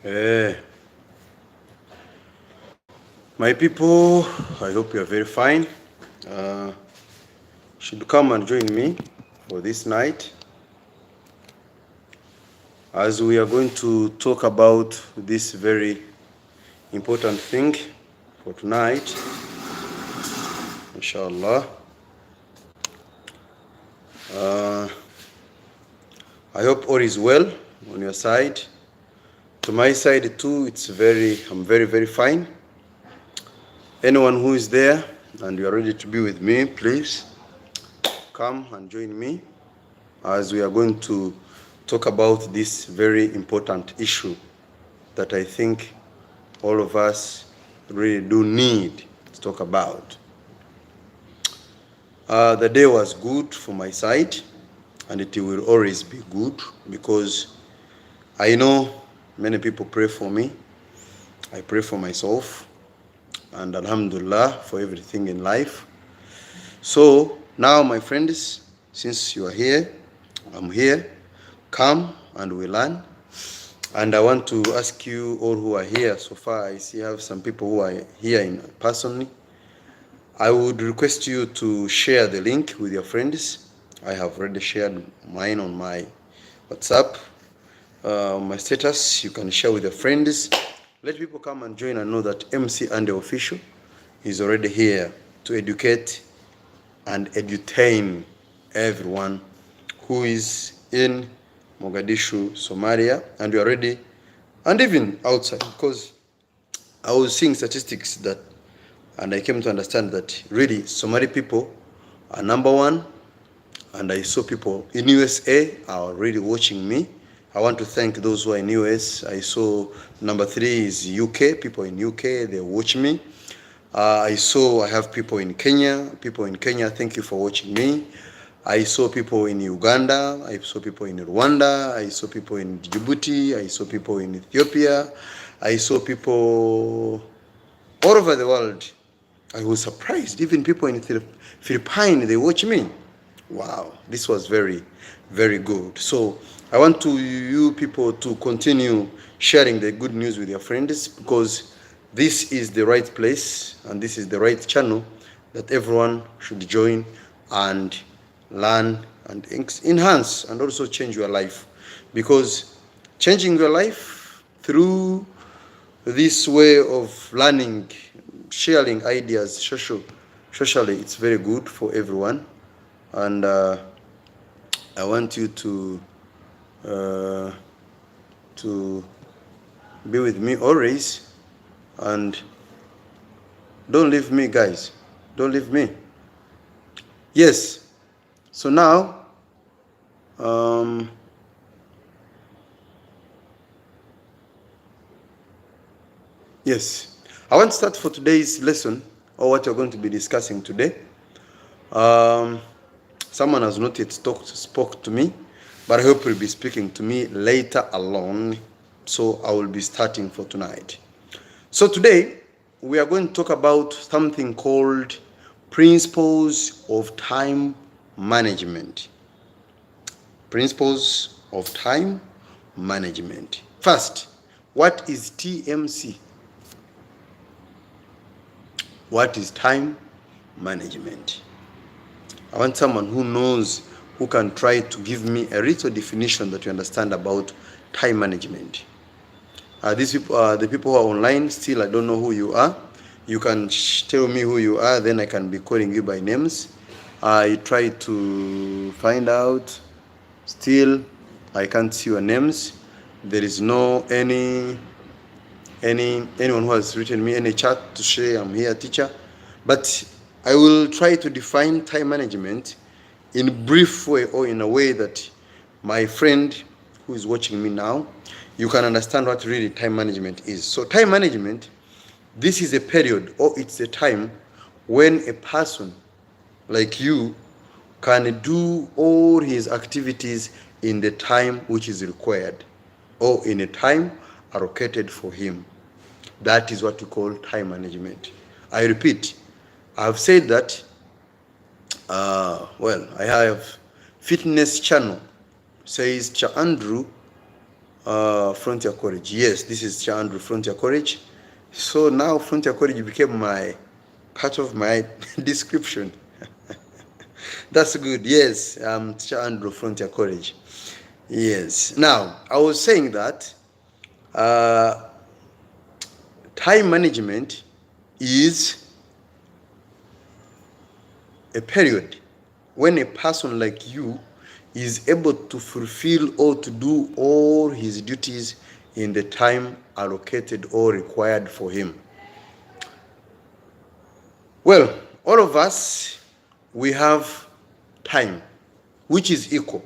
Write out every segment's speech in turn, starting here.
Eh, my people, I hope you are very fine. Uh, should come and join me for this night as we are going to talk about this very important thing for tonight, inshallah. I hope all is well on your side. To my side too, I'm very fine. Anyone who is there and you are ready to be with me, please come and join me as we are going to talk about this very important issue that I think all of us really do need to talk about. The day was good for my side, and it will always be good because I know many people pray for me. I pray for myself, and alhamdulillah for everything in life. So now, my friends, since you are here, I'm here. Come and we learn. And I want to ask you all who are here so far. I see I have some people who are here in personally. I would request you to share the link with your friends. I have already shared mine on my WhatsApp, my status. You can share with your friends. Let people come and join and know that MC and the official is already here to educate and edutain everyone who is in Mogadishu, Somalia, and we are ready, and even outside, because I was seeing statistics that, and I came to understand that really Somali people are number one, and I saw people in USA are already watching me. I want to thank those who are in US. I saw number 3 is UK. People in UK, they watch me. I have people in Kenya. People in Kenya, thank you for watching me. I saw people in Uganda. I saw people in Rwanda. I saw people in Djibouti. I saw people in Ethiopia. I saw people all over the world. I was surprised. Even people in the Philippines, they watch me. Wow, this was very good. So I want you people to continue sharing the good news with your friends, because this is the right place and this is the right channel that everyone should join and learn and enhance and also change your life, because changing your life through this way of learning, sharing ideas socially, it's very good for everyone. And I want you to be with me always, and don't leave me, guys. Don't leave me. Yes. So now, yes, I want to start for today's lesson, or what we're going to be discussing today. Someone has not yet spoke to me, but I hope will be speaking to me later alone. So I will be starting for tonight. So today we are going to talk about something called principles of time management. Principles of time management. First, what is TMC? What is time management? I want someone who knows, who can try to give me a little definition that you understand about time management. These people, the people who are online, still I don't know who you are. You can tell me who you are, then I can be calling you by names. I try to find out. Still, I can't see your names. There is no anyone who has written me any chat to say I'm here, teacher. But I will try to define time management in a brief way, or in a way that my friend who is watching me now, you can understand what really time management is. So time management, this is a period, or it's a time when a person like you can do all his activities in the time which is required, or in a time allocated for him. That is what we call time management. I repeat, I have said that, I have fitness channel, says Cha Andrew, Frontier College. Yes, this is Cha Andrew Frontier College. So now Frontier College became my part of my description. That's good. Yes, Cha Andrew Frontier College. Yes. Now I was saying that time management is a period when a person like you is able to fulfill or to do all his duties in the time allocated or required for him. Well, all of us, we have time, which is equal.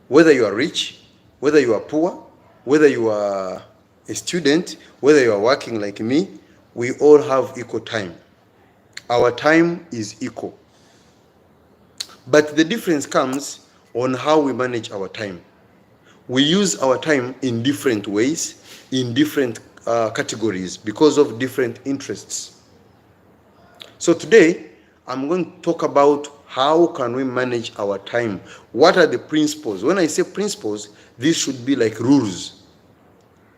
Whether you are rich, whether you are poor, whether you are a student, whether you are working like me, we all have equal time. Our time is equal. But the difference comes on how we manage our time. We use our time in different ways, in different categories, because of different interests. So today, I'm going to talk about how can we manage our time. What are the principles? When I say principles, these should be like rules.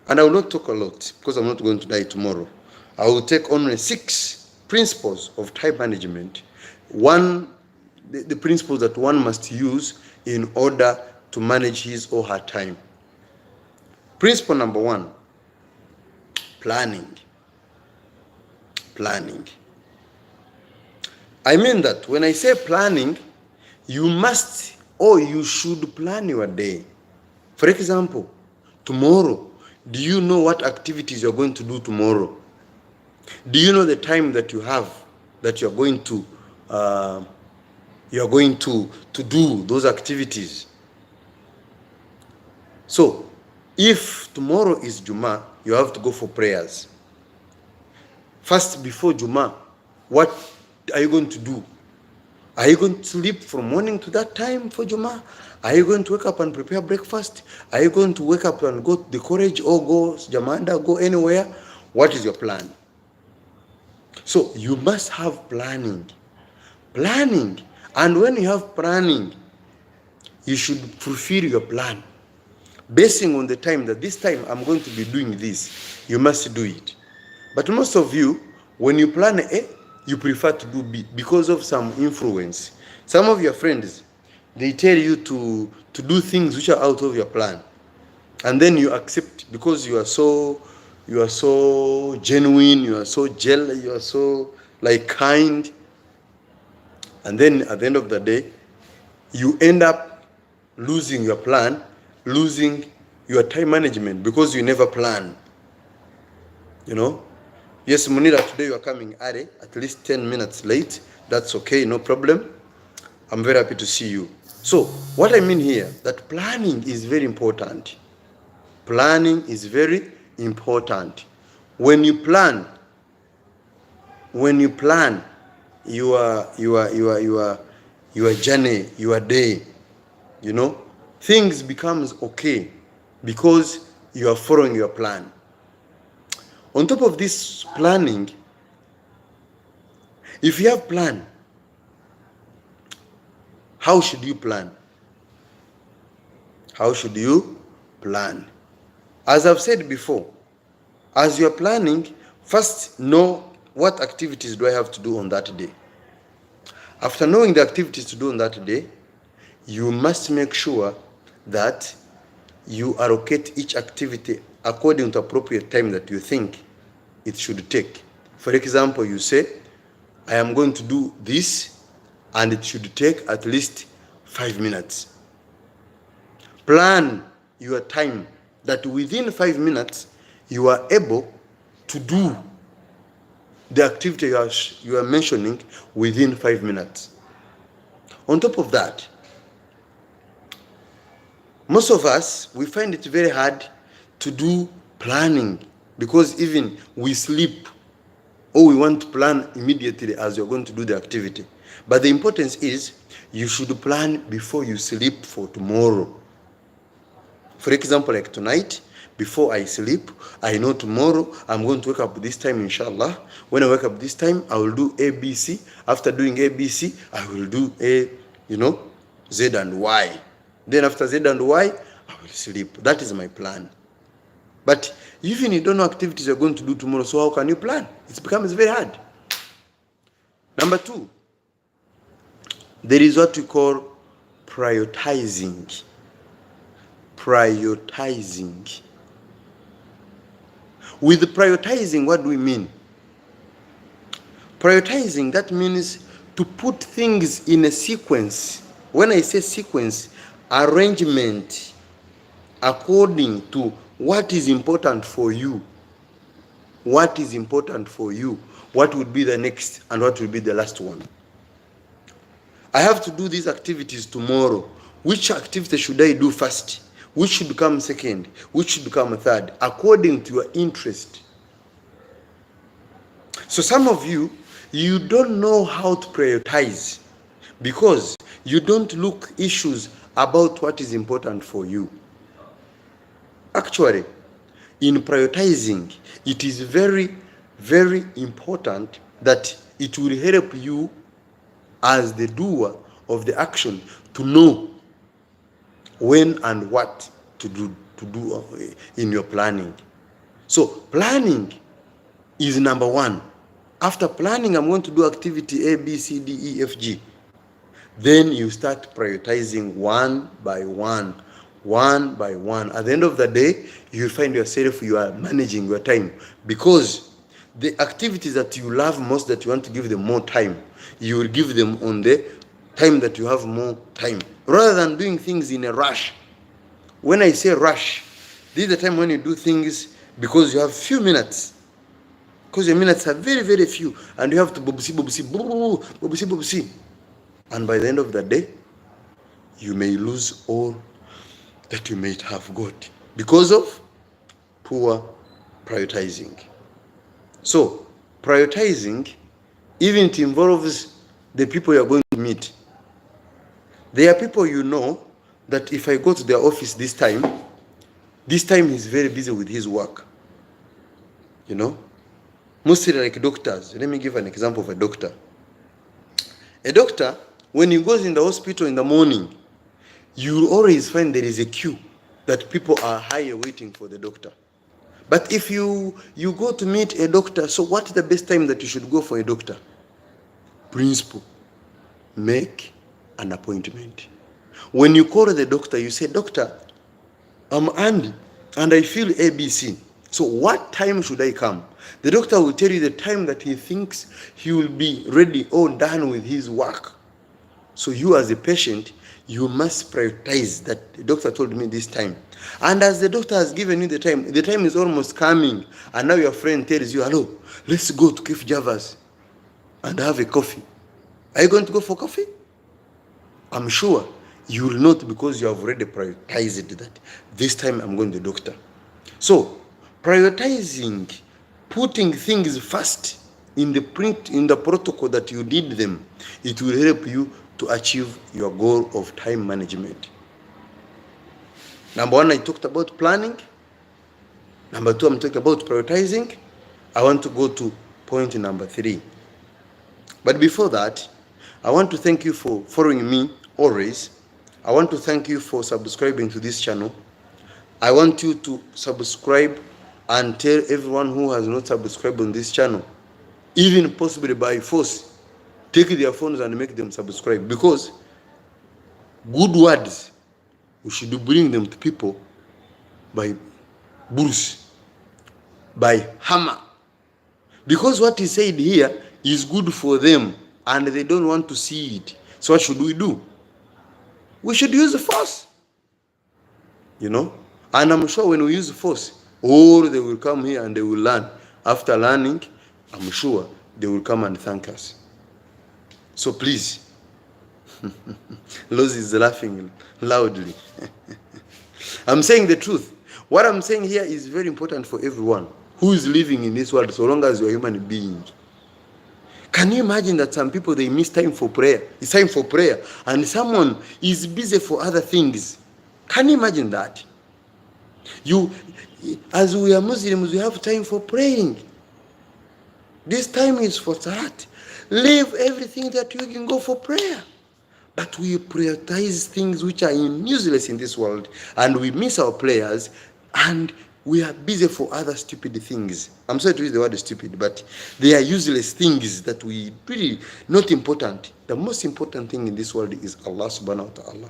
And I will not talk a lot because I'm not going to die tomorrow. I will take only 6 principles of time management. The principles that one must use in order to manage his or her time. Principle number 1, planning. Planning. I mean that when I say planning, you must or you should plan your day. For example, tomorrow, do you know what activities you're going to do tomorrow? Do you know the time that you have that you're going to do those activities? So, if tomorrow is Juma, you have to go for prayers. First, before Juma, what are you going to do? Are you going to sleep from morning to that time for Juma? Are you going to wake up and prepare breakfast? Are you going to wake up and go to the college or go Jamanda, go anywhere? What is your plan? So you must have planning. Planning. And when you have planning, you should fulfill your plan. Basing on the time that this time I'm going to be doing this, you must do it. But most of you, when you plan A, you prefer to do B because of some influence. Some of your friends, they tell you to do things which are out of your plan. And then you accept because you are so genuine, you are so jealous, you are so kind. And then at the end of the day, you end up losing your plan, losing your time management because you never plan. Yes, Munira, today you are coming early, at least 10 minutes late. That's okay, no problem. I'm very happy to see you. So, what I mean here, that planning is very important. Planning is very important. When you plan your journey, your day, things becomes okay because you are following your plan. On top of this planning, if you have plan, how should you plan? How should you plan? As I've said before, as you're planning, first know what activities do I have to do on that day. After knowing the activities to do on that day, you must make sure that you allocate each activity according to appropriate time that you think it should take. For example, you say, I am going to do this and it should take at least 5 minutes. Plan your time that within 5 minutes you are able to do the activity you are mentioning within 5 minutes. On top of that, most of us, we find it very hard to do planning because even we sleep or we want to plan immediately as you're going to do the activity. But the importance is you should plan before you sleep for tomorrow. For example, like tonight, before I sleep, I know tomorrow I'm going to wake up this time, inshallah. When I wake up this time, I will do A, B, C. After doing A, B, C, I will do Z and Y. Then after Z and Y, I will sleep. That is my plan. But even you don't know activities you're going to do tomorrow, so how can you plan? It becomes very hard. Number 2, there is what we call prioritizing. Prioritizing. With prioritizing, what do we mean? Prioritizing, that means to put things in a sequence. When I say sequence, arrangement according to what is important for you. What is important for you? What would be the next and what will be the last one? I have to do these activities tomorrow. Which activity should I do first? Which should come second? Which should come third? According to your interest. So some of you don't know how to prioritize because you don't look issues about what is important for you. Actually, in prioritizing, it is very, very important that it will help you as the doer of the action to know when and what to do in your planning. So planning is number 1. After planning, I'm going to do activity A, B, C, D, E, F, G. Then you start prioritizing one by one. At the end of the day, you'll find yourself, you are managing your time, because the activities that you love most, that you want to give them more time, you will give them on the time that you have more time, rather than doing things in a rush. When I say rush, this is the time when you do things because you have few minutes, because your minutes are very, very few, and you have to bobsi. And by the end of the day, you may lose all that you may have got because of poor prioritizing. So prioritizing, even it involves the people you're going to meet. There are people you know that if I go to their office this time he's very busy with his work. You know, mostly like doctors. Let me give an example of a doctor. A doctor, when he goes in the hospital in the morning, you always find there is a queue that people are higher waiting for the doctor. But if you go to meet a doctor, so what's the best time that you should go for a doctor? Principle, make an appointment. When you call the doctor, you say, "Doctor, I'm Andy and I feel ABC. So what time should I come?" The doctor will tell you the time that he thinks he will be ready or done with his work. So you as a patient, you must prioritize that the doctor told me this time. And as the doctor has given you the time is almost coming, and now your friend tells you, "Hello, let's go to Cafe Java's and have a coffee." Are you going to go for coffee? I'm sure you will not, because you have already prioritized that this time I'm going to the doctor. So prioritizing, putting things first in the protocol that you did them, it will help you to achieve your goal of time management. Number 1, I talked about planning. Number 2, I'm talking about prioritizing. I want to go to point number 3. But before that, I want to thank you for following me always. I want to thank you for subscribing to this channel. I want you to subscribe and tell everyone who has not subscribed on this channel, even possibly by force, take their phones and make them subscribe, because good words, we should bring them to people by Bruce, by hammer, because what is said here is good for them and they don't want to see it. So what should we do? We should use force, and I'm sure when we use force, all they will come here and they will learn. After learning, I'm sure they will come and thank us. So please, Lozi is laughing loudly. I'm saying the truth. What I'm saying here is very important for everyone who is living in this world, so long as you're a human being. Can you imagine that some people, they miss time for prayer? It's time for prayer, and someone is busy for other things. Can you imagine that? As we are Muslims, we have time for praying. This time is for Salat. Leave everything that you can go for prayer. But we prioritize things which are useless in this world, and we miss our prayers, and We are busy for other stupid things. I'm sorry to use the word stupid, but they are useless things that we really not important. The most important thing in this world is Allah subhanahu wa ta'ala.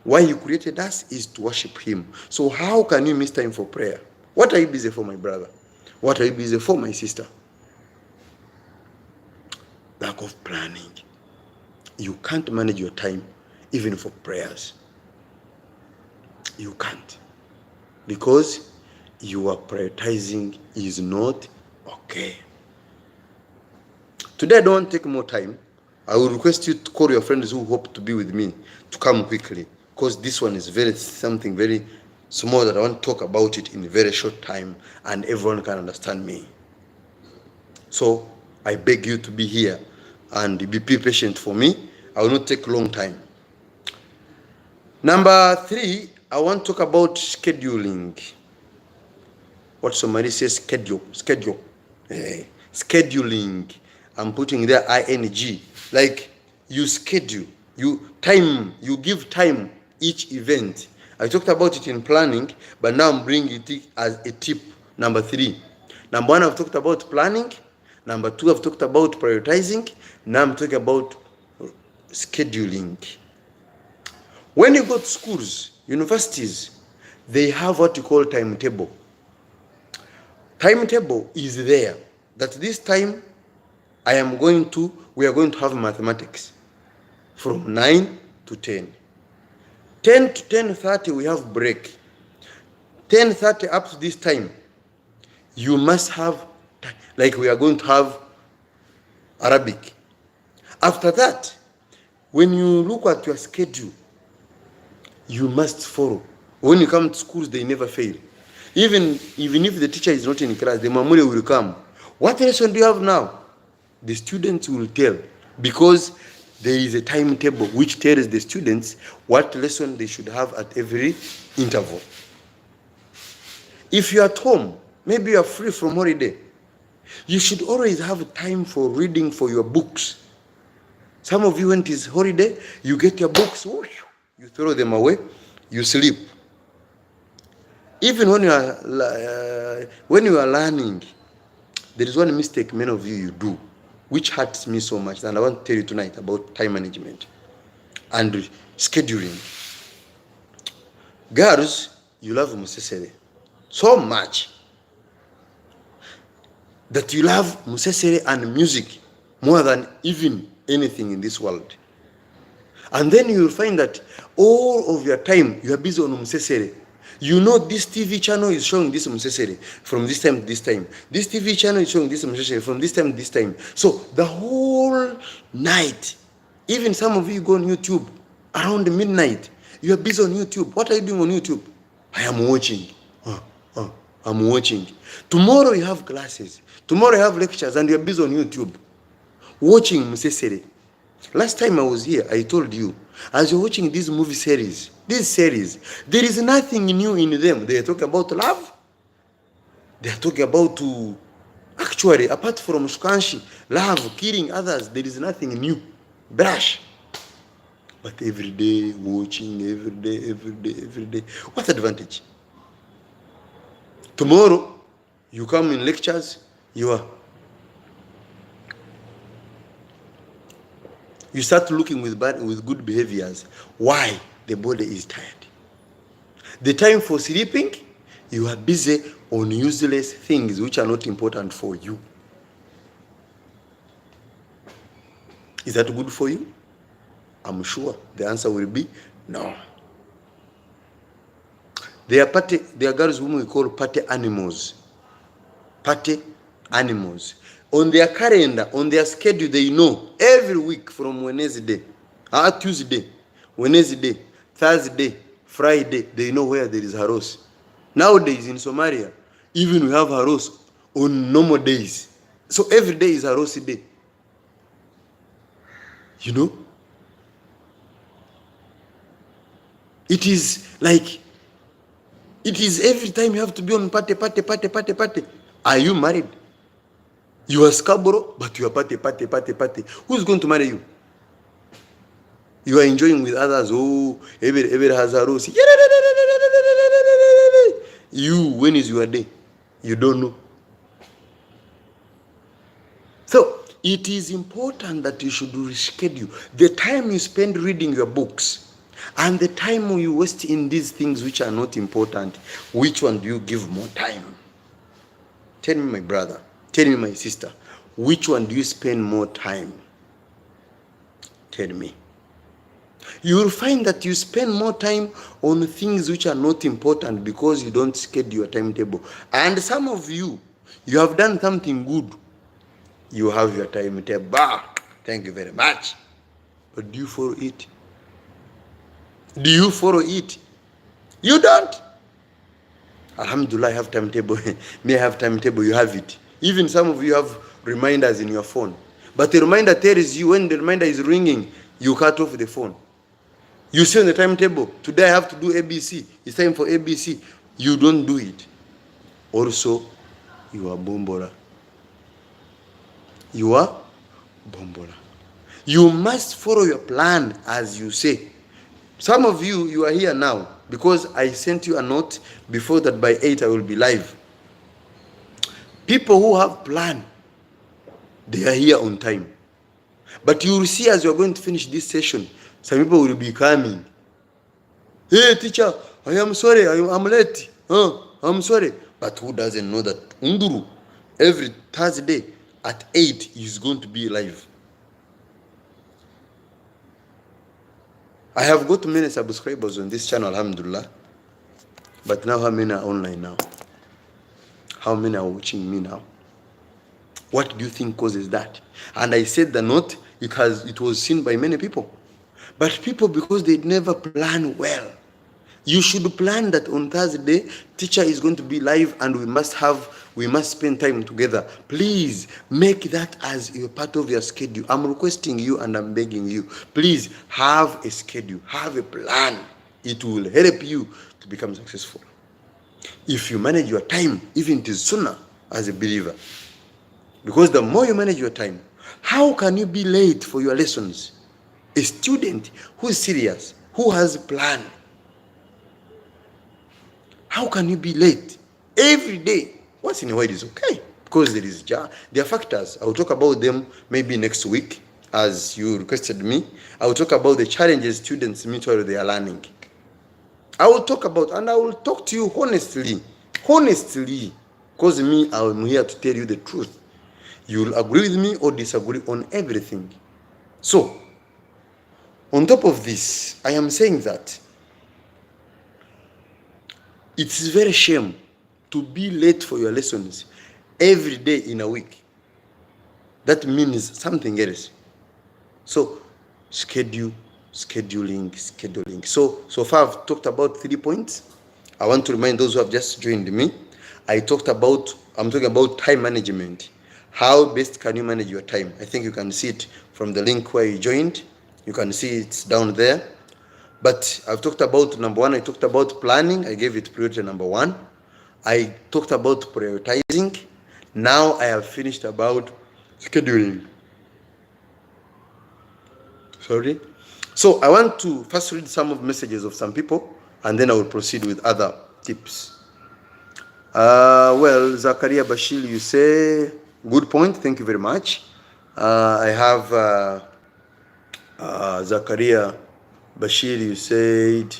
Why He created us is to worship Him. So how can you miss time for prayer? What are you busy for, my brother? What are you busy for, my sister? Lack of planning. You can't manage your time even for prayers. You can't. Because your prioritizing is not okay. Today I don't want to take more time. I will request you to call your friends who hope to be with me to come quickly, because this one is something very small that I want to talk about it in a very short time and everyone can understand me. So I beg you to be here and be patient for me. I will not take a long time. Number 3, I want to talk about scheduling. What somebody says, schedule. Scheduling. I'm putting there ing. Like you schedule, you give time each event. I talked about it in planning, but now I'm bringing it as a tip. Number 3. Number 1, I've talked about planning. Number 2, I've talked about prioritizing. Now I'm talking about scheduling. When you go to schools, universities, they have what you call timetable. Timetable is there that this time we are going to have mathematics from 9 to 10. 10 to 10:30 we have break. 10:30 up to this time, you must have, like we are going to have Arabic. After that, when you look at your schedule, you must follow. When you come to schools, they never fail. Even if the teacher is not in class, the mamule will come. What lesson do you have now? The students will tell, because there is a timetable which tells the students what lesson they should have at every interval. If you are at home, maybe you are free from holiday, you should always have time for reading for your books. Some of you, when it is holiday, you get your books, you throw them away, you sleep. Even when you are learning, there is one mistake many of you do, which hurts me so much, and I want to tell you tonight about time management and scheduling. Girls, you love Musesere so much that you love Musesere and music more than even anything in this world. And then you will find that all of your time you are busy on Musesere. You know this TV channel is showing this Musesere from this time to this time. This TV channel is showing this Musesere from this time to this time. So the whole night, even some of you go on YouTube around midnight, you are busy on YouTube. What are you doing on YouTube? I am watching. I'm watching. Tomorrow you have classes. Tomorrow you have lectures and you are busy on YouTube watching Musesere. Last time I was here, I told you, as you're watching these movie series, there is nothing new in them. They talk about love. They are talking about actually, apart from Shukanshi, love, killing others, there is nothing new. Brush. But every day, watching, every day. What advantage? Tomorrow, you come in lectures, you start looking with good behaviors. Why? The body is tired. The time for sleeping, you are busy on useless things which are not important for you. Is that good for you? I'm sure the answer will be no. There are girls whom we call party animals. Party animals. On their calendar, on their schedule, they know every week from Wednesday, Tuesday, Wednesday, Thursday, Friday, they know where there is haros. Nowadays in Somalia, even we have haros on normal days. So every day is haros day. You know? It is every time you have to be on party. Are you married? You are Scarborough, but you are party. Who's going to marry you? You are enjoying with others. Oh, every has a rose. When is your day? You don't know. So it is important that you should reschedule the time you spend reading your books and the time you waste in these things which are not important. Which one do you give more time? Tell me, my brother. Tell me, my sister. Which one do you spend more time? Tell me. You will find that you spend more time on things which are not important because you don't schedule your timetable. And some of you have done something good. You have your timetable. Thank you very much. But do you follow it? Do you follow it? You don't. Alhamdulillah, I have timetable. May I have timetable? You have it. Even some of you have reminders in your phone. But the reminder tells you when the reminder is ringing, you cut off the phone. You see on the timetable, today I have to do ABC. It's time for ABC. You don't do it. Also, you are bombola. You are bombola. You must follow your plan as you say. Some of you are here now because I sent you a note before that by 8 I will be live. People who have plan, they are here on time. But you will see as you are going to finish this session, some people will be coming. Hey teacher, I am sorry, I'm late. I'm sorry. But who doesn't know that Unduru, every Thursday at 8 is going to be live. I have got many subscribers on this channel, alhamdulillah. But now how many are online now? How many are watching me now? What do you think causes that? And I said the note because it was seen by many people. But people, because they never plan well. You should plan that on Thursday, teacher is going to be live and we must spend time together. Please make that as a part of your schedule. I'm requesting you and I'm begging you. Please have a schedule, have a plan. It will help you to become successful. If you manage your time, even it is sooner as a believer. Because the more you manage your time, how can you be late for your lessons? A student who is serious, who has a plan, how can you be late every day? Once in a while is okay because there are factors. I will talk about them maybe next week as you requested me. I will talk about the challenges students meet while they are learning. I will talk about, and I will talk to you honestly, because me, I am here to tell you the truth. You will agree with me or disagree on everything. So, on top of this, I am saying that it's very shame to be late for your lessons every day in a week. That means something else. So, scheduling. So far I've talked about 3 points. I want to remind those who have just joined me. I'm talking about time management. How best can you manage your time? I think you can see it from the link where you joined. You can see it's down there. But I've talked about number one, I talked about planning. I gave it priority number one. I talked about prioritizing. Now I have finished about scheduling. Sorry. So I want to first read some of messages of some people, and then I will proceed with other tips. Well, Zakaria Bashir, you say, good point. Thank you very much. I have Zakaria Bashir, you said,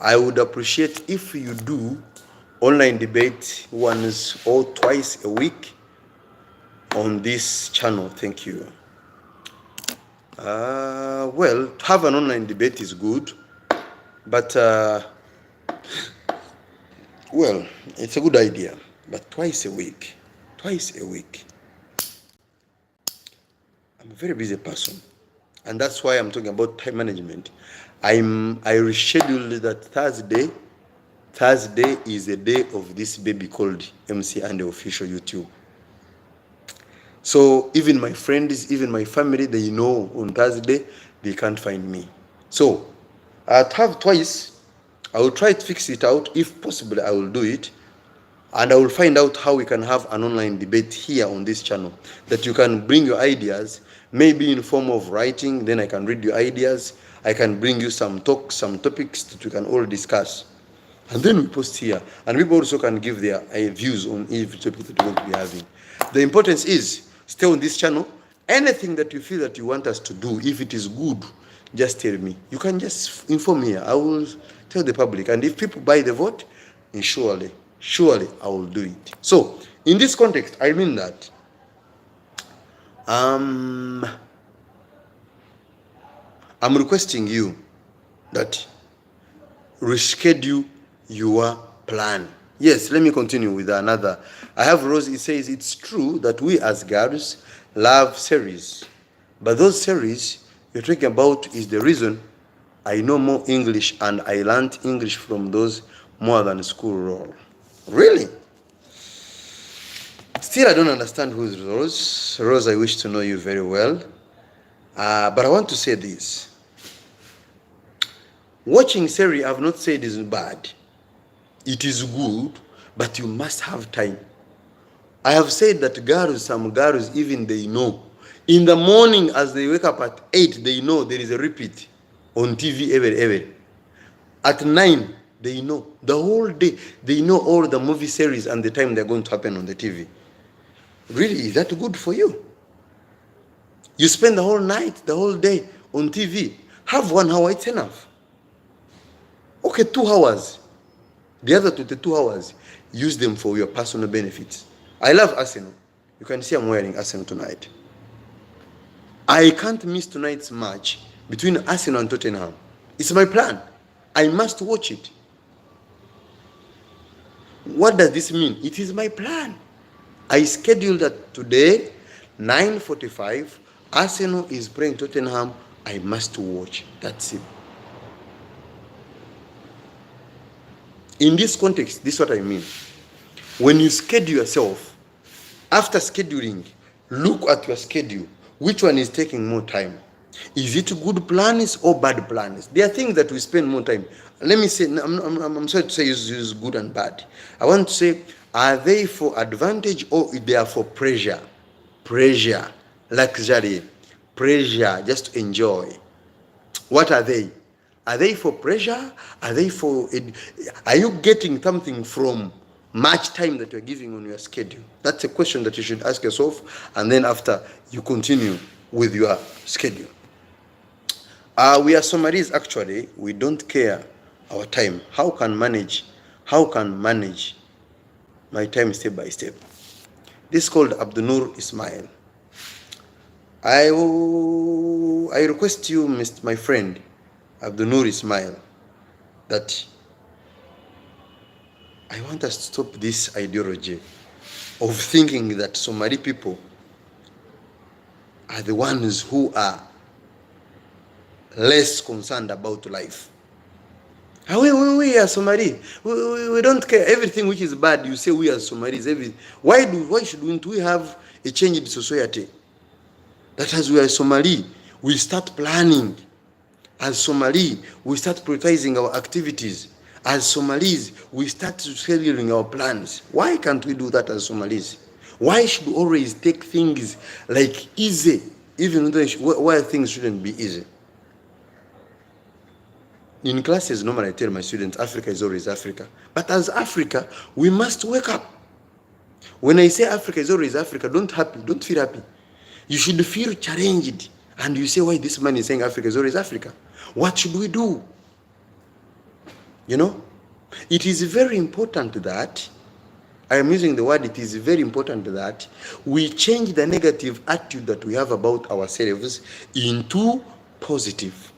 I would appreciate if you do online debate once or twice a week on this channel. Thank you. Well, to have an online debate is good, but well, it's a good idea, but twice a week. I'm a very busy person, and that's why I'm talking about time management. I rescheduled that Thursday. Thursday is the day of this baby called MC and the official YouTube. So even my friends, even my family, they know on Thursday they can't find me. So I'll have twice. I will try to fix it out. If possible, I will do it. And I will find out how we can have an online debate here on this channel, that you can bring your ideas, maybe in form of writing, then I can read your ideas. I can bring you some topics that we can all discuss. And then we post here, and people also can give their views on every topic that we're going to be having. The importance is stay on this channel. Anything that you feel that you want us to do, if it is good, just tell me. You can just inform me. I will tell the public. And if people buy the vote, surely I will do it. So in this context, I mean that I'm requesting you that reschedule your plan. Yes, let me continue with another. I have Rose. It says it's true that we as girls love series, but those series you're talking about is the reason I know more English and I learned English from those more than school role. Really? Still, I don't understand who's Rose. Rose, I wish to know you very well. But I want to say this. Watching series, I've not said is bad. It is good, but you must have time. I have said that some girls, even they know. In the morning, as they wake up at 8, they know there is a repeat on TV every. At 9, they know. The whole day, they know all the movie series and the time they're going to happen on the TV. Really, is that good for you? You spend the whole night, the whole day on TV. Have 1 hour, it's enough. Okay, 2 hours. The other 22 hours, use them for your personal benefits. I love Arsenal. You can see I'm wearing Arsenal tonight. I can't miss tonight's match between Arsenal and Tottenham. It's my plan. I must watch it. What does this mean? It is my plan. I scheduled that today, 9:45, Arsenal is playing Tottenham. I must watch. That's it. In this context, this is what I mean. When you schedule yourself, after scheduling, look at your schedule. Which one is taking more time? Is it good plans or bad plans? There are things that we spend more time. Let me say, I'm sorry to say use good and bad. I want to say, are they for advantage or they are for pressure? Pressure, luxury, pressure, just to enjoy. What are they? Are they for pressure? Are you getting something from much time that you're giving on your schedule? That's a question that you should ask yourself, and then after you continue with your schedule. We are Somalis actually. We don't care our time. How can manage my time step by step? This is called Abdunur Ismail. I request you, my friend Abdunur Ismail, that I want us to stop this ideology of thinking that Somali people are the ones who are less concerned about life. We are Somali. We don't care. Everything which is bad, you say we are Somalis. Why shouldn't we have a change in society? That as we are Somali, we start planning. As Somali, we start prioritizing our activities. As Somalis, we start scheduling our plans. Why can't we do that as Somalis? Why should we always take things like easy, even where things shouldn't be easy? In classes, normally I tell my students, Africa is always Africa. But as Africa, we must wake up. When I say Africa is always Africa, don't feel happy. You should feel challenged. And you say, why this man is saying Africa is always Africa? What should we do? You know, it is very important that, I am using the word, it is very important that we change the negative attitude that we have about ourselves into positive.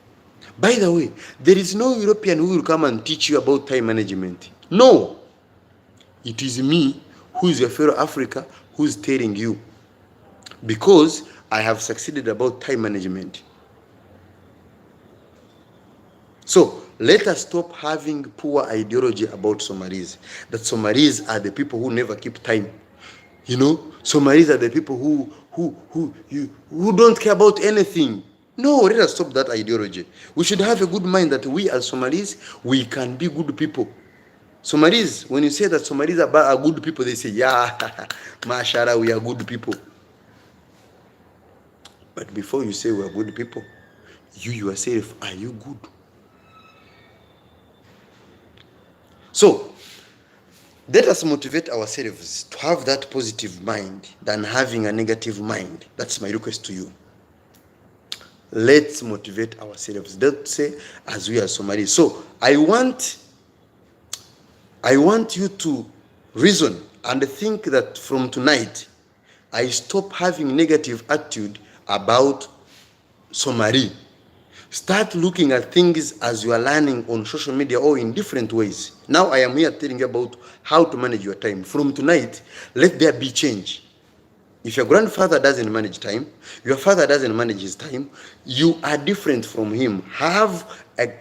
By the way, there is no European who will come and teach you about time management. No. It is me, who is your fellow Africa, who is telling you. Because I have succeeded about time management. So, let us stop having poor ideology about Somalis. That Somalis are the people who never keep time. You know, Somalis are the people who don't care about anything. No, let us stop that ideology. We should have a good mind that we as Somalis, we can be good people. Somalis, when you say that Somalis are good people, they say, yeah, mashallah, we are good people. But before you say we are good people, you yourself, are you good? So let us motivate ourselves to have that positive mind than having a negative mind. That's my request to you. Let's motivate ourselves. Let's say, as we are Somalis. So I want you to reason and think that from tonight, I stop having negative attitude about Somali. Start looking at things as you are learning on social media or in different ways. Now I am here telling you about how to manage your time. From tonight, let there be change. If your grandfather doesn't manage time, your father doesn't manage his time, you are different from him. Let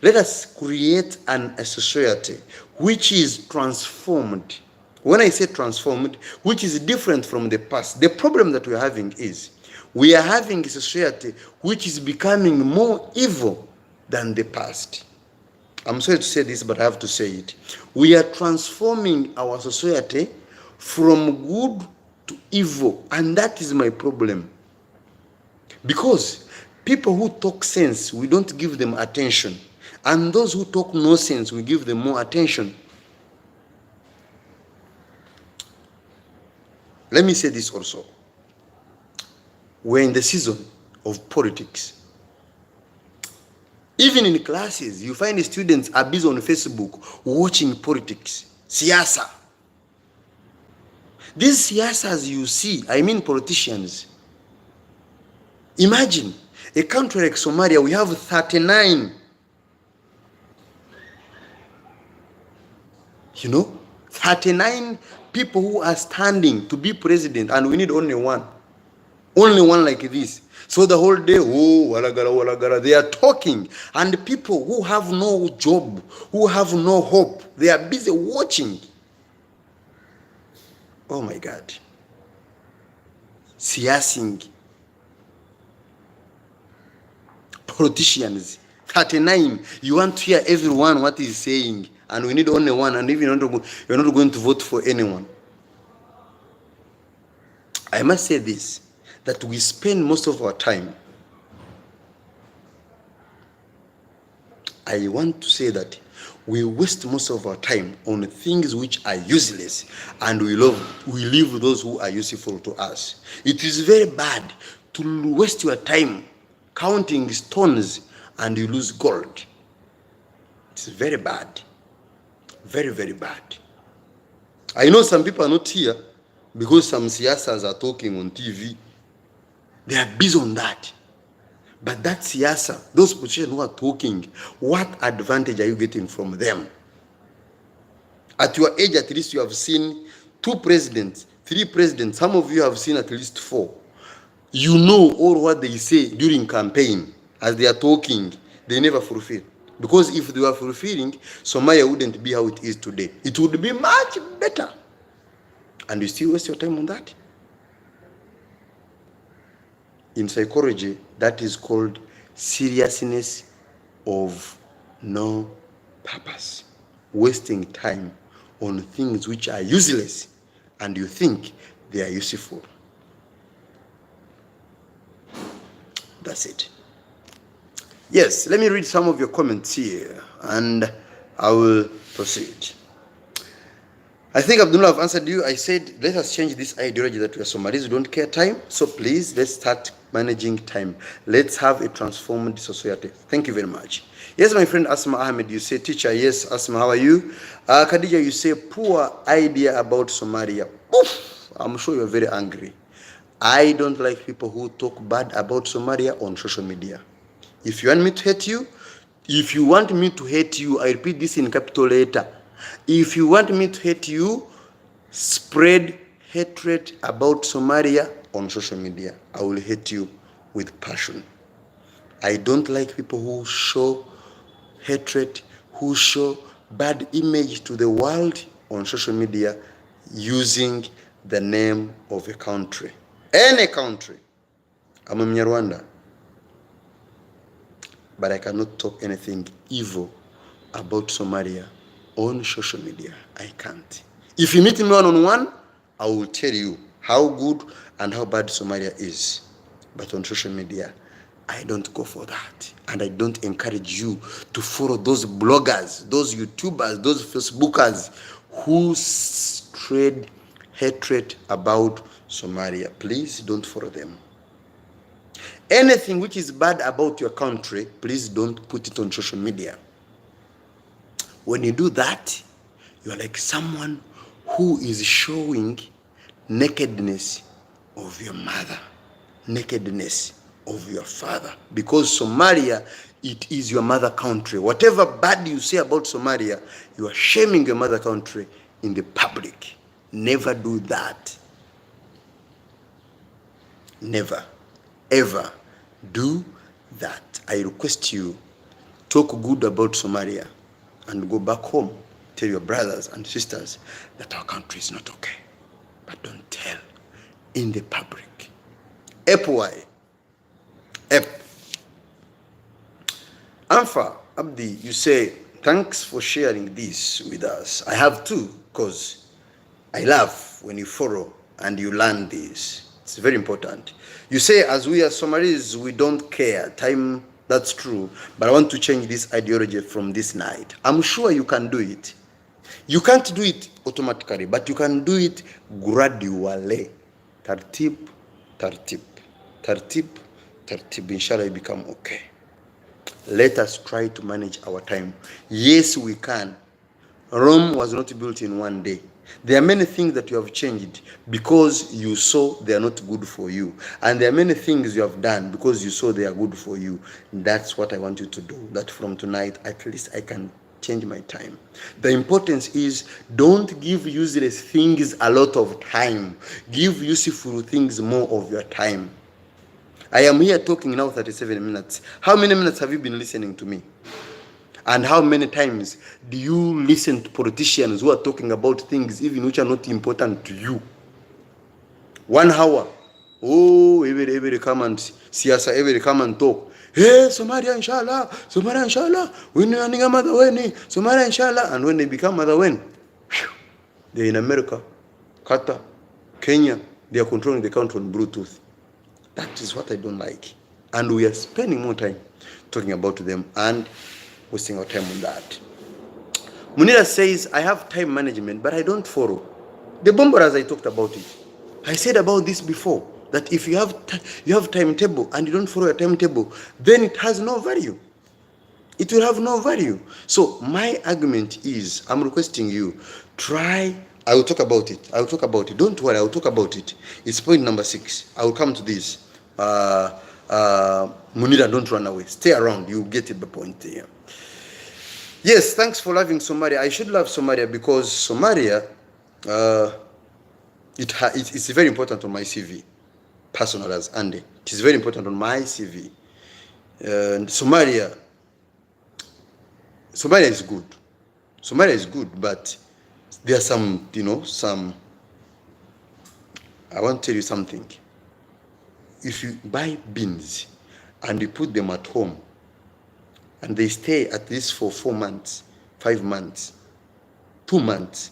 us create a society which is transformed. When I say transformed, which is different from the past. The problem that we are having is we are having a society which is becoming more evil than the past. I'm sorry to say this, but I have to say it. We are transforming our society from good to evil, and that is my problem. Because people who talk sense, we don't give them attention, and those who talk nonsense, we give them more attention. Let me say this also. We're in the season of politics. Even in classes, you find the students are busy on Facebook watching politics. Siasa. These siasas you see, I mean politicians. Imagine a country like Somalia, we have 39, 39 people who are standing to be president, and we need only one. Only one like this. So the whole day, walagara, they are talking. And people who have no job, who have no hope, they are busy watching. Oh my God. Siasing. Politicians. 39. You want to hear everyone what he's saying. And we need only one. And even you're not going to vote for anyone. I must say this, that we spend most of our time. I want to say that we waste most of our time on things which are useless, and we leave those who are useful to us. It is very bad to waste your time counting stones and you lose gold. It's very bad. Very, very bad. I know some people are not here because some siyasas are talking on TV. They are busy on that. But that siyasa, those politicians who are talking, what advantage are you getting from them? At your age, at least you have seen 2 presidents, 3 presidents. Some of you have seen at least 4. You know all what they say during campaign. As they are talking, they never fulfill. Because if they were fulfilling, Somalia wouldn't be how it is today. It would be much better. And you still waste your time on that? In psychology, that is called seriousness of no purpose. Wasting time on things which are useless and you think they are useful. That's it. Yes, let me read some of your comments here and I will proceed. I think Abdullah have answered you. I said, let us change this ideology that we are Somalis, we don't care time. So please, let's start managing time. Let's have a transformed society. Thank you very much. Yes, my friend Asma Ahmed, you say, teacher. Yes, Asma, how are you? Khadija, you say, poor idea about Somalia. Oof, I'm sure you're very angry. I don't like people who talk bad about Somalia on social media. If you want me to hate you, I repeat this in capital letter. If you want me to hate you, spread hatred about Somalia on social media. I will hate you with passion. I don't like people who show hatred, who show bad image to the world on social media using the name of a country. Any country. I'm a Mnyarwanda. But I cannot talk anything evil about Somalia on social media. I can't. If you meet me one-on-one, I will tell you how good and how bad Somalia is. But on social media, I don't go for that. And I don't encourage you to follow those bloggers, those YouTubers, those Facebookers who spread hatred about Somalia. Please don't follow them. Anything which is bad about your country, please don't put it on social media. When you do that, you're like someone who is showing nakedness of your mother, nakedness of your father. Because Somalia, it is your mother country. Whatever bad you say about Somalia, you are shaming your mother country in the public. Never do that. Never, ever do that. I request you, talk good about Somalia and go back home. Tell your brothers and sisters that our country is not okay. But don't tell in the public. FY. Anfa Abdi, you say, thanks for sharing this with us. I have too, because I love when you follow and you learn this. It's very important. You say, as we are Somalis, we don't care. Time, that's true. But I want to change this ideology from this night. I'm sure you can do it. You can't do it automatically, but you can do it gradually. Tartib, tartib, tartib, tartib. Inshallah, you become okay. Let us try to manage our time. Yes, we can. Rome was not built in one day. There are many things that you have changed because you saw they are not good for you. And there are many things you have done because you saw they are good for you. That's what I want you to do. That from tonight, at least I can change my time. The importance is, don't give useless things a lot of time. Give useful things more of your time. I am here talking now 37 minutes. How many minutes have you been listening to me? And how many times do you listen to politicians who are talking about things even which are not important to you? 1 hour. Oh, every come and siyasa, every come and talk. Hey, Somalia inshallah, Somalia inshallah, when you are mother when, Somalia inshallah, and when they become mother when, they're in America, Qatar, Kenya, they are controlling the country on Bluetooth. That is what I don't like. And we are spending more time talking about them and wasting our time on that. Munira says, I have time management, but I don't follow. The Bomberas, I talked about it. I said about this before, that if you have timetable and you don't follow your timetable, then it has no value. It will have no value. So my argument is, I'm requesting you, try. I will talk about it. Don't worry, I will talk about it. It's point number 6. I will come to this. Munira, don't run away. Stay around. You get the point here. Yes, thanks for loving Somalia. I should love Somalia because Somalia, it's very important on my CV. Personal as Andy. It is very important on my CV. Somalia is good. Somalia is good, but there are some, I want to tell you something. If you buy beans and you put them at home and they stay at least for 4 months, 5 months, 2 months,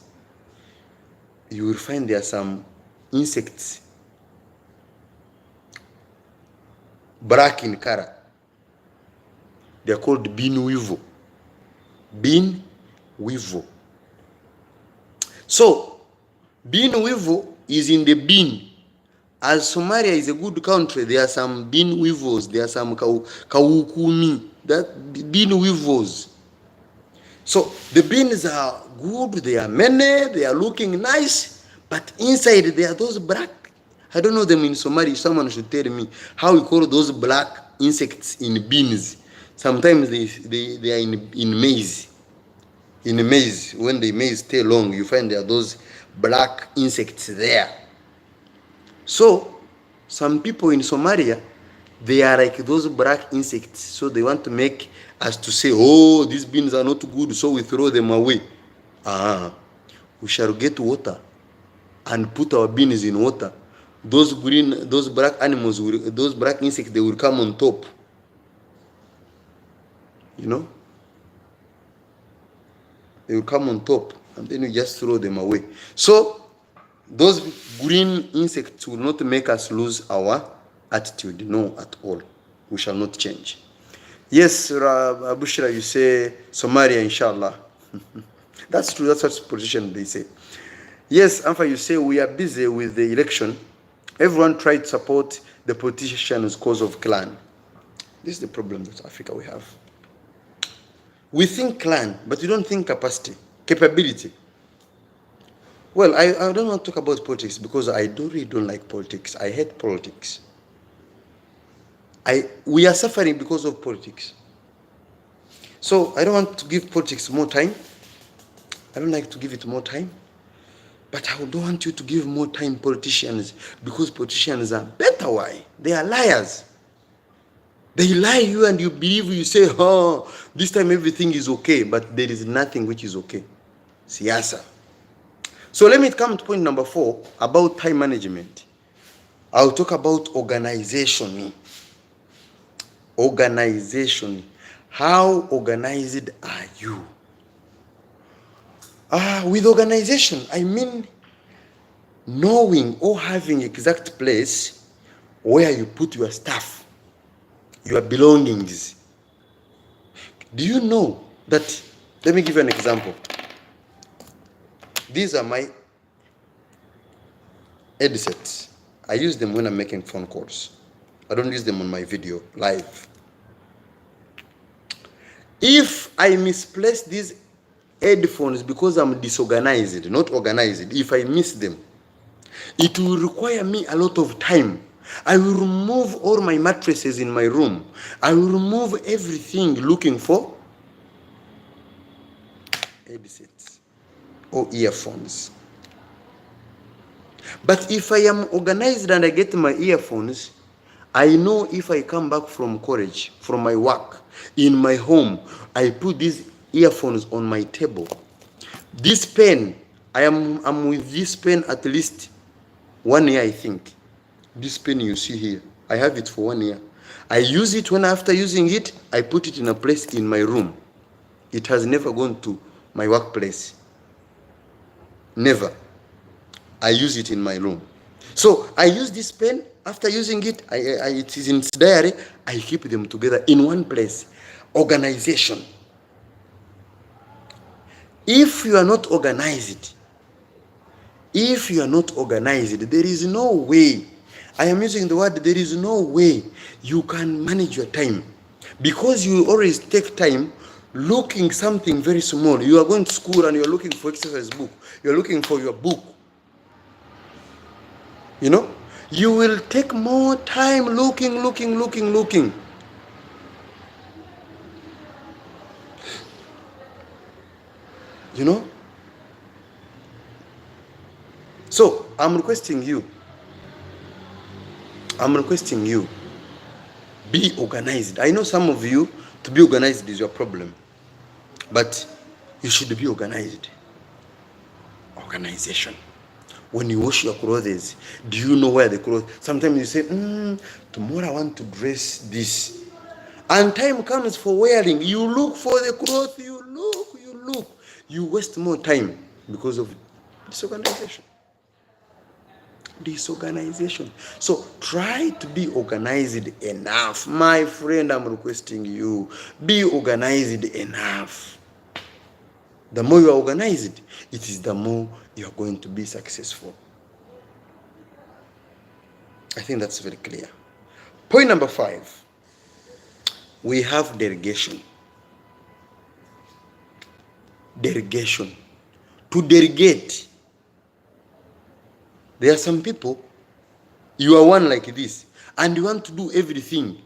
you will find there are some insects, black in color. They are called bean weevil. Bean weevil. So, bean weevil is in the bean. As Somalia is a good country, there are some bean weevils, there are some kawukumi, that bean weevils. So the beans are good, they are many, they are looking nice, but inside there are those black, I don't know them in Somalia, someone should tell me how we call those black insects in beans. Sometimes they are in maize. In maize, when the maize stay long, you find there are those black insects there. So, some people in Somalia, they are like those black insects. So they want to make us to say, oh, these beans are not good, so we throw them away. We shall get water and put our beans in water. Those black animals, those black insects, they will come on top. They will come on top, and then you just throw them away. So, those green insects will not make us lose our attitude, no, at all. we shall not change. Yes, Bushra, you say Somalia, inshallah. That's true. That's what politicians they say. Yes, Anfa, you say we are busy with the election. Everyone tried to support the politicians' cause of clan. This is the problem that Africa we have. We think clan, but we don't think capacity, capability. Well, I don't want to talk about politics because I really don't like politics. I hate politics. We are suffering because of politics. So I don't want to give politics more time. I don't like to give it more time. But I don't want you to give more time politicians, because politicians are better. Why? They are liars. They lie you and you believe, you say, oh, this time everything is okay, but there is nothing which is okay. Siyasa. So let me come to point number 4 about time management. I'll talk about organization. Organization. How organized are you? With organization, I mean knowing or having exact place where you put your stuff, your belongings. Do you know that? Let me give you an example. These are my headsets. I use them when I'm making phone calls. I don't use them on my video live. If I misplace these headphones because I'm disorganized, not organized, if I miss them, it will require me a lot of time. I will remove all my mattresses in my room. I will remove everything looking for headsets or earphones. But if I am organized and I get my earphones, I know if I come back from college, from my work, in my home, I put these earphones on my table. This pen, I'm with this pen at least 1 year, I think. This pen you see here, I have it for 1 year. I use it when after using it, I put it in a place in my room. It has never gone to my workplace. Never. I use it in my room. So I use this pen. After using it, it is in diary. I keep them together in one place. Organization. If you are not organized, there is no way. I am using the word, there is no way you can manage your time, because you always take time looking something very small. You are going to school and you are looking for exercise book. You are looking for your book. You know, you will take more time looking. You know? So, I'm requesting you, be organized. I know some of you, to be organized is your problem, but you should be organized. Organization. When you wash your clothes, do you know where the clothes? Sometimes you say, tomorrow I want to dress this. And time comes for wearing. You look for the clothes, you look. You waste more time because of disorganization. So try to be organized enough. My friend, I'm requesting you, be organized enough. The more you are organized, it is the more you are going to be successful. I think that's very clear. Point number 5, we have delegation. Delegation. To delegate. There are some people, you are one like this, and you want to do everything.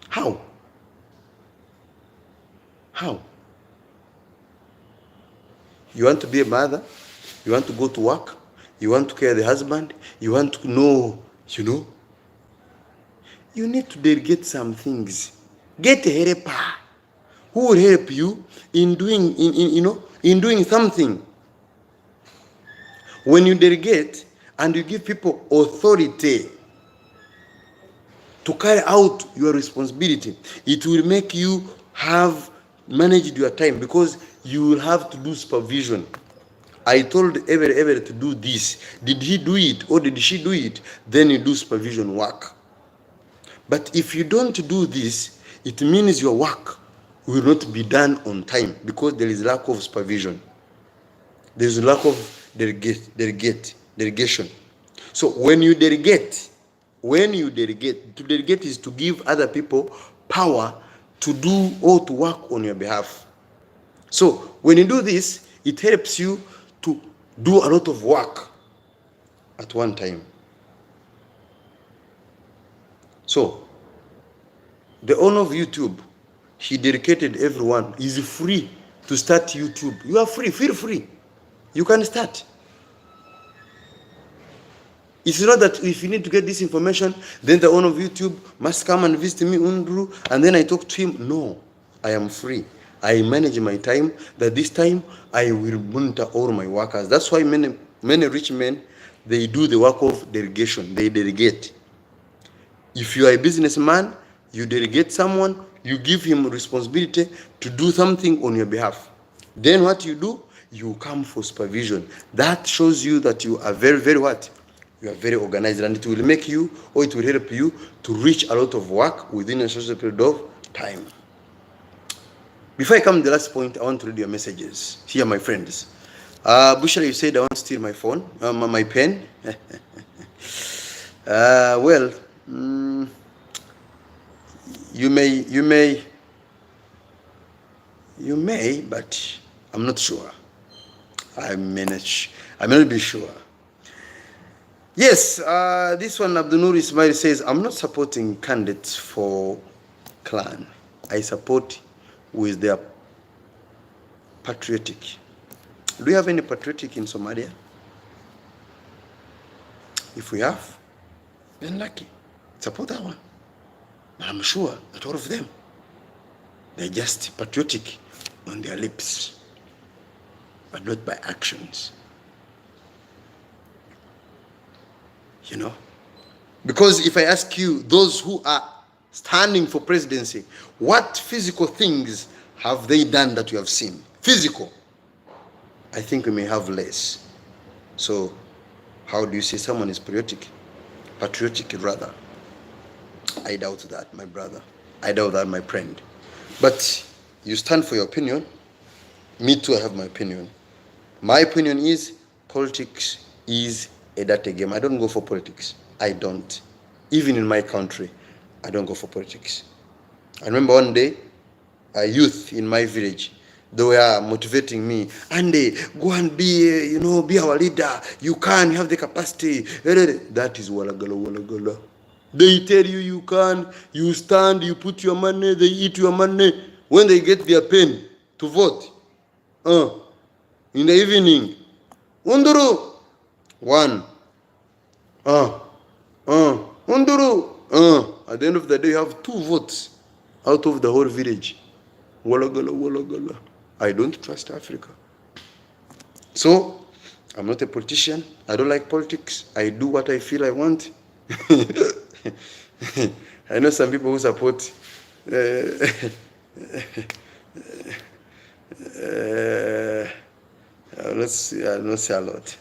How? You want to be a mother, you want to go to work, you want to care the husband, you want to know, you need to delegate some things. Get a helper who will help you in doing something. When you delegate and you give people authority to carry out your responsibility, it will make you have managed your time, because you will have to do supervision. I told Ever to do this. Did he do it or did she do it? Then you do supervision work. But if you don't do this, it means your work will not be done on time because there is lack of supervision. There is lack of delegation. So when you delegate, to delegate is to give other people power to do or to work on your behalf. So when you do this, it helps you to do a lot of work at one time. So the owner of YouTube, he dedicated everyone. Is free to start YouTube. You are free, feel free. You can start. It's not that if you need to get this information, then the owner of YouTube must come and visit me, Undru, and then I talk to him. No, I am free. I manage my time, that this time I will monitor all my workers. That's why many rich men, they do the work of delegation. They delegate. If you are a businessman, you delegate someone, you give him responsibility to do something on your behalf. Then what you do, you come for supervision. That shows you that you are very, very what? You are very organized, and it will make you, or it will help you to reach a lot of work within a short period of time. Before I come to the last point, I want to read your messages. Here, my friends. Bushra, you said I want to steal my phone, my pen. Well, you may, but I'm not sure. I may not be sure. Yes, this one, Abdunur Ismail says, I'm not supporting candidates for clan. I support with their patriotic. Do you have any patriotic in Somalia? If we have, then lucky. Support that one. But I'm sure that all of them, they're just patriotic on their lips, but not by actions. You know? Because if I ask you, those who are standing for presidency, what physical things have they done that you have seen? Physical. I think we may have less. So how do you say someone is patriotic? Patriotic rather. I doubt that, my brother. I doubt that, my friend. But you stand for your opinion. Me too, I have my opinion. My opinion is politics is a dirty game. I don't go for politics. I don't. Even in my country, I don't go for politics. I remember one day, a youth in my village, they were motivating me. Andy, go and be, be our leader. You can, you have the capacity. That is walagala. They tell you you can, you stand, you put your money, they eat your money. When they get their pen to vote, in the evening, Unduru, one. Unduru. At the end of the day, you have 2 votes out of the whole village. Walagala. I don't trust Africa. So, I'm not a politician. I don't like politics. I do what I feel I want. I know some people who support I'll not say a lot.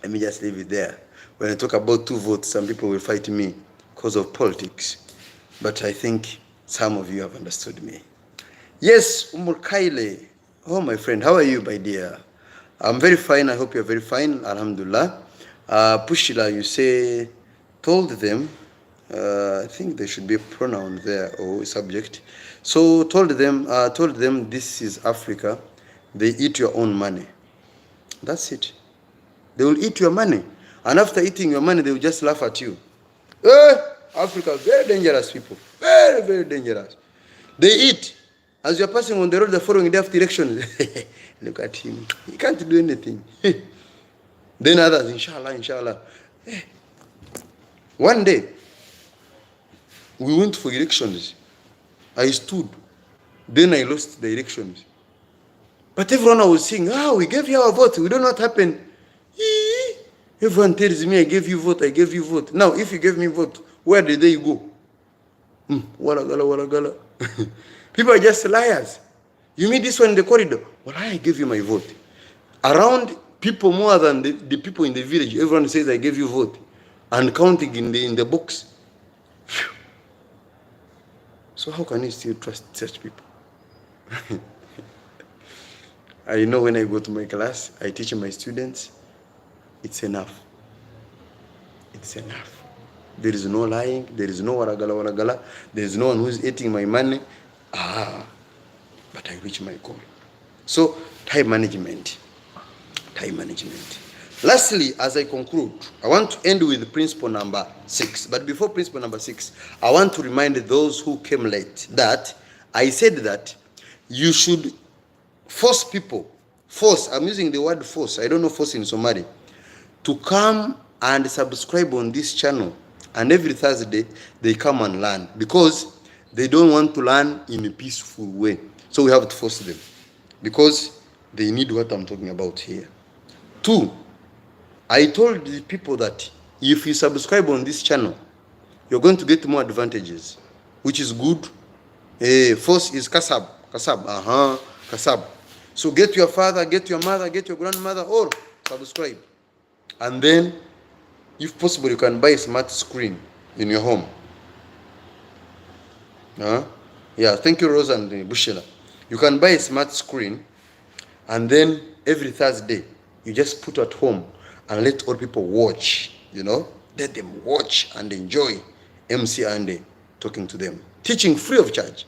Let me just leave it there. When I talk about 2 votes, some people will fight me because of politics. But I think some of you have understood me. Yes, Umur Kaile. Oh, my friend, how are you, my dear? I'm very fine. I hope you're very fine. Alhamdulillah. Pushila, you say, told them, I think there should be a pronoun there or a subject. So told them this is Africa. They eat your own money. That's it. They will eat your money. And after eating your money, they will just laugh at you. Africa, very dangerous people. Very, very dangerous. They eat. As you're passing on the road the following day after election, look at him. He can't do anything. Then others, inshallah. One day, we went for elections. I stood. Then I lost the elections. But everyone was saying, we gave you our vote. We don't know what happened. Everyone tells me, I gave you vote. Now, if you gave me vote, where did they go? Wala. People are just liars. You meet this one in the corridor. Well, I gave you my vote. Around people more than the people in the village, everyone says, I gave you vote. And counting in the books. So how can you still trust such people? I know when I go to my class, I teach my students, it's enough. It's enough. There is no lying. There is no waragala waragala. There is no one who is eating my money. But I reach my goal. So time management. Time management. Lastly, as I conclude, I want to end with principle number 6. But before principle number 6, I want to remind those who came late that I said that you should force people. Force, I'm using the word force. I don't know force in Somali. To come and subscribe on this channel. And every Thursday, they come and learn. Because they don't want to learn in a peaceful way. So we have to force them. Because they need what I'm talking about here. 2, I told the people that if you subscribe on this channel, you're going to get more advantages, which is good. First is kasab. Kasab. So get your father, get your mother, get your grandmother, or subscribe. And then, if possible, you can buy a smart screen in your home. Yeah, thank you, Rose and Bushela. You can buy a smart screen, and then every Thursday, you just put at home and let all people watch, let them watch and enjoy MC Ande talking to them, teaching free of charge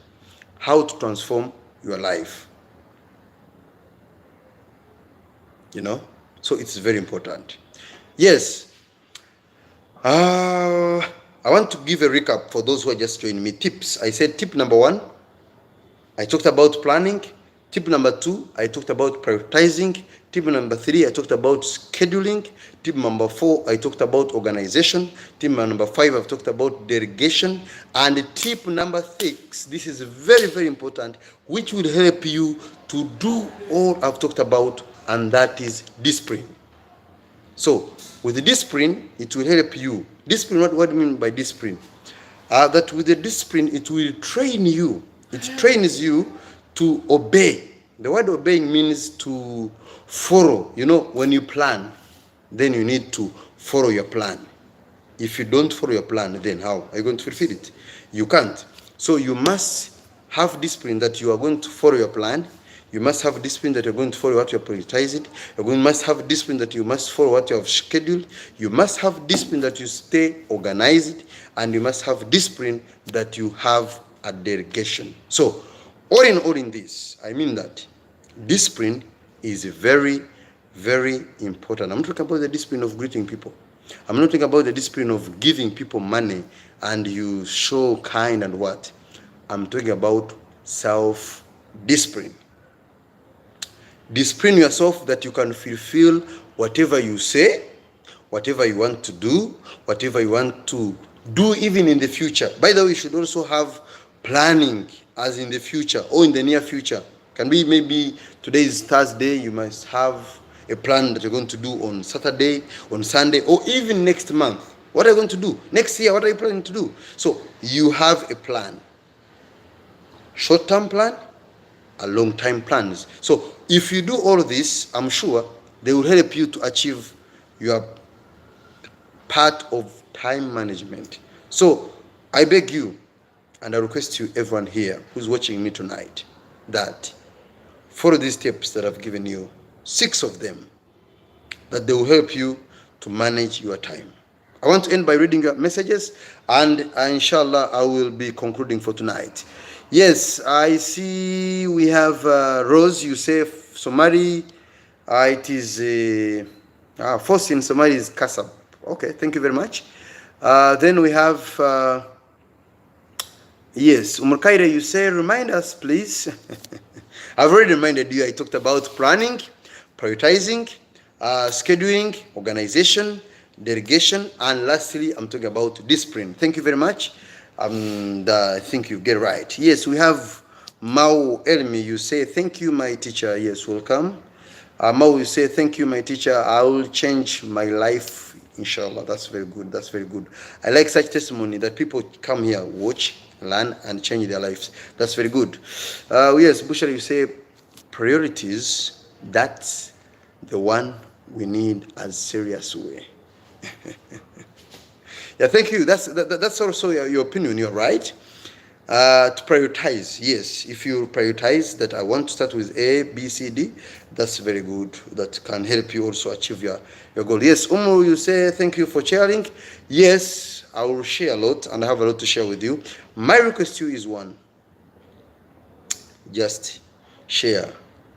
how to transform your life. So it's very important. Yes. I want to give a recap for those who are just joining me. Tips. I said tip number 1, I talked about planning. Tip number 2, I talked about prioritizing. Tip number 3, I talked about scheduling. Tip number 4, I talked about organization. Tip number 5, I've talked about delegation. And tip number 6, this is very, very important, which will help you to do all I've talked about, and that is discipline. So, with the discipline, it will help you. Discipline, what do you mean by discipline? That with the discipline, it will train you. It trains you to obey. The word obeying means to follow. When you plan, then you need to follow your plan. If you don't follow your plan, then how are you going to fulfill it? You can't. So you must have discipline that you are going to follow your plan. You must have discipline that you're going to follow what you're prioritizing. You must have discipline that you must follow what you have scheduled. You must have discipline that you stay organized. And you must have discipline that you have a delegation. So, all in this, I mean that discipline is very, very important. I'm not talking about the discipline of greeting people. I'm not talking about the discipline of giving people money and you show kind and what. I'm talking about self-discipline. Discipline yourself that you can fulfill whatever you say, whatever you want to do, whatever you want to do even in the future. By the way, you should also have planning as in the future or in the near future. Can be maybe today is Thursday, you must have a plan that you're going to do on Saturday, on Sunday, or even next month. What are you going to do? Next year, what are you planning to do? So you have a plan. Short-term plan, a long-term plans. So if you do all this, I'm sure they will help you to achieve your part of time management. So I beg you, and I request you, everyone here who's watching me tonight, that follow these tips that I've given you, 6 of them, that they will help you to manage your time. I want to end by reading your messages, and inshallah, I will be concluding for tonight. Yes, I see we have Rose, you say Somali, it is, first in Somali is Kasab. Okay, thank you very much. Then we have, yes, Umar Kaira, you say, remind us, please. I've already reminded you, I talked about planning, prioritizing, scheduling, organization, delegation, and lastly, I'm talking about discipline. Thank you very much. I think you get it right. Yes, we have Mao Elmi. You say, thank you, my teacher. Yes, welcome. Mao, you say, thank you, my teacher. I will change my life, inshallah. That's very good. That's very good. I like such testimony that people come here, watch, learn, and change their lives. That's very good. Yes, Bushra, you say, priorities, that's the one we need as serious way. Yeah, thank you. That's also your opinion. You're right. To prioritize, yes. If you prioritize that I want to start with A, B, C, D, that's very good. That can help you also achieve your goal. Yes, Umu, you say thank you for sharing. Yes, I will share a lot and I have a lot to share with you. My request to you is one: just share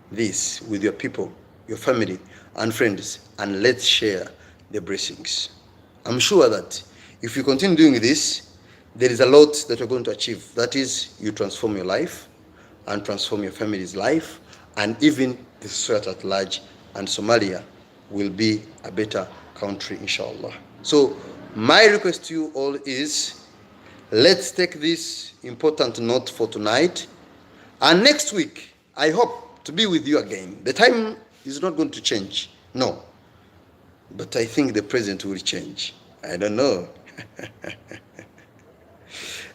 this with your people, your family, and friends, and let's share the blessings. I'm sure that if you continue doing this, there is a lot that you're going to achieve. That is, you transform your life and transform your family's life, and even the society at large, and Somalia will be a better country, inshallah. So, my request to you all is, let's take this important note for tonight. And next week, I hope to be with you again. The time is not going to change, no. But I think the present will change. I don't know.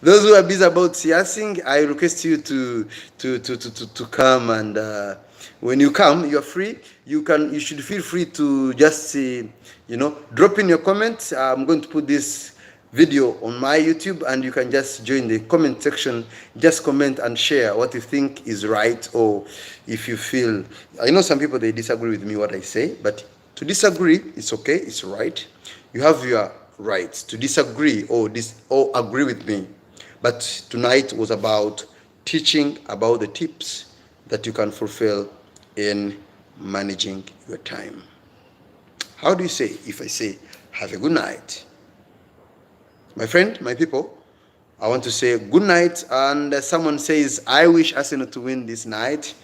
Those who are busy about siasing, I request you to come, and when you come, you are free. You should feel free to just drop in your comments. I'm going to put this video on my YouTube, and you can just join the comment section. Just comment and share what you think is right, or if you feel. I know some people, they disagree with me what I say, but to disagree, it's okay, it's right. You have your rights to disagree or agree with me. But tonight was about teaching about the tips that you can fulfill in managing your time. How do you say if I say, have a good night? My friend, my people, I want to say good night, and someone says, I wish Arsenal to win this night.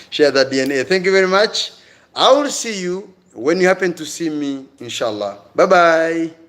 Share that DNA. Thank you very much. I will see you when you happen to see me, inshallah. Bye-bye.